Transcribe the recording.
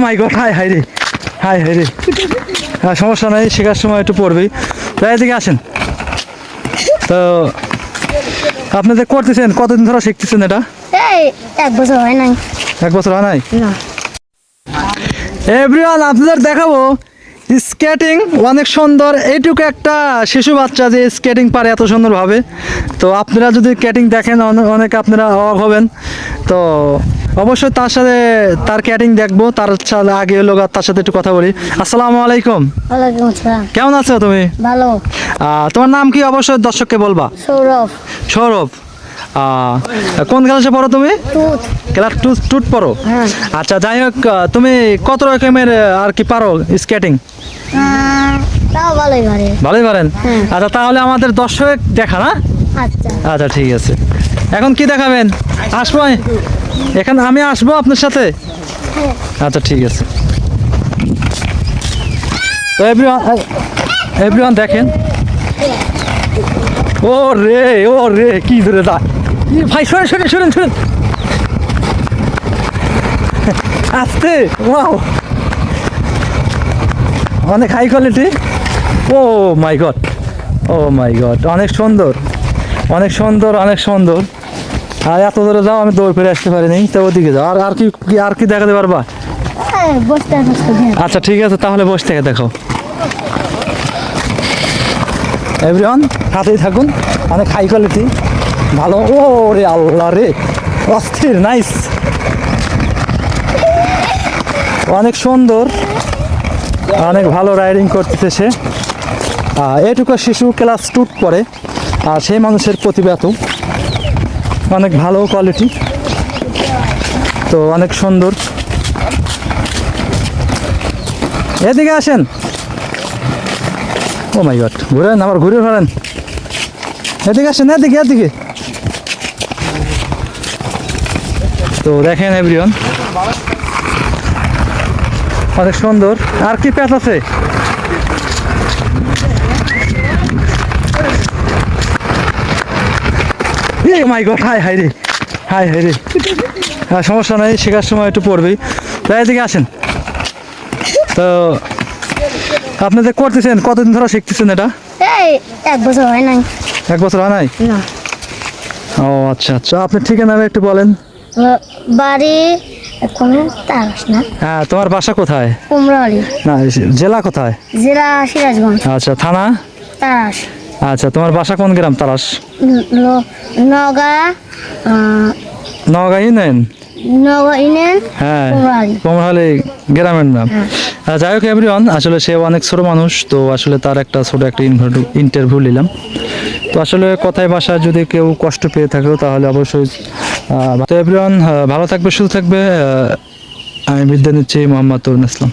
মাই god, high high রে, high high রে। সমস্যা নাই, শেখার সময় একটু পড়বেই। তাই এদিকে আসেন। তো আপনি যে করতেছেন, কতদিন ধরে শিখতেছেন এটা? এই 1 বছর হয় নাই। 1 বছর হয় নাই? না। এভরিওয়ান, আপনাদের দেখাবো স্কেটিং। অনেক সুন্দর। এইটুকু একটা শিশু বাচ্চা যে স্কেটিং পারে এত সুন্দরভাবে। তো আপনারা যদি স্কেটিং দেখেন অনেক আপনারা অবাক হবেন। তো অবশ্যই তার সাথে তার ক্যাটিং দেখবো। তার আগে হলো তার সাথে একটু কথা বলি। আসসালামু আলাইকুম। ওয়ালাইকুম আসসালাম। কেমন আছো তুমি? ভালো। তোমার নাম কি অবশ্যই দর্শককে বলবা? সৌরভ। সৌরভ। কোন ক্লাসে পড়ো তুমি? টুথ। ক্লাস টুট পড়ো? হ্যাঁ। আচ্ছা, যাই হোক, তুমি কত রকমের আর কি পারো স্কেটিং? তাও ভালোই পারে। ভালোই পারেন? হ্যাঁ। আচ্ছা, তাহলে আমাদের দর্শক দেখা না? আচ্ছা। আচ্ছা, ঠিক আছে। এখন কি দেখাবেন? আসবো এখানে, আমি আসবো আপনার সাথে? আচ্ছা, ঠিক আছে। তো এভরিওয়ান দেখেন। ও রে কি ধরে দা ভাই, শোনেন আস্তে। ওয়াও, অনেক হাই কোয়ালিটি। ও মাই গড, অনেক সুন্দর। আর এত দূরে যাও, আমি দৌড় ফিরে আসতে পারিনি। তো ওদিকে যাও। আর কি দেখাতে পারবা? বসতে। আচ্ছা, ঠিক আছে, তাহলে বসে থেকে দেখো। এভরিওয়ান, হাতেই থাকুন। অনেক হাই কোয়ালিটি, ভালো। ও রে আল্লাহ রে, অস্থির, নাইস, অনেক সুন্দর, অনেক ভালো রাইডিং করতেছে সে। এটুকু শিশু ক্লাস 2 পড়ে, আর সেই মানুষের প্রতিভা তো অনেক ভালো কোয়ালিটি। তো অনেক সুন্দর। এদিকে আসেন। ও মাই গড, ঘুরেন, আবার ঘুরে ফেলেন। এদিকে আসেন, এদিকে। তো দেখেন এভরিওয়ান, অনেক সুন্দর। আর কি প্যাচ আছে? মাই গড, হাই হাই রে। সমস্যা নাই, শেখার সময় একটু পড়বেই। তাই এদিকে আসেন। তো আপনি যে করতেছেন, কতদিন ধরে শিখতেছেন এটা? এই 1 বছর হয় নাই। 1 বছর হয় নাই? না। ও আচ্ছা, আপনি ঠিকানা একটু বলেন। বাড়ি কোনে তারাস না? হ্যাঁ, তোমার বাসা কোথায়? কুমড়ালি। না, জেলা কোথায়? জেলা সিরাজগঞ্জ। আচ্ছা, থানা? তারাস। আচ্ছা, তোমার বাসা কোন গ্রাম? তারাস? নওগাঁ। নওগাঁ ইউনিয়ন? হ্যাঁ, কুমড়ালি গ্রামের নাম। যাই হোক এভরিওয়ান, আসলে সে অনেক ছোট মানুষ। তো আসলে তার একটা ছোট একটা ইন্টারভিউ নিলাম। তো আসলে কথায় ভাষায় যদি কেউ কষ্ট পেয়ে থাকেও, তাহলে অবশ্যই। তো এভরিওয়ান, ভালো থাকবে, সুস্থ থাকবে। আমি বিদ্যা নিচ্ছি, মোহাম্মদ তরুণ ইসলাম।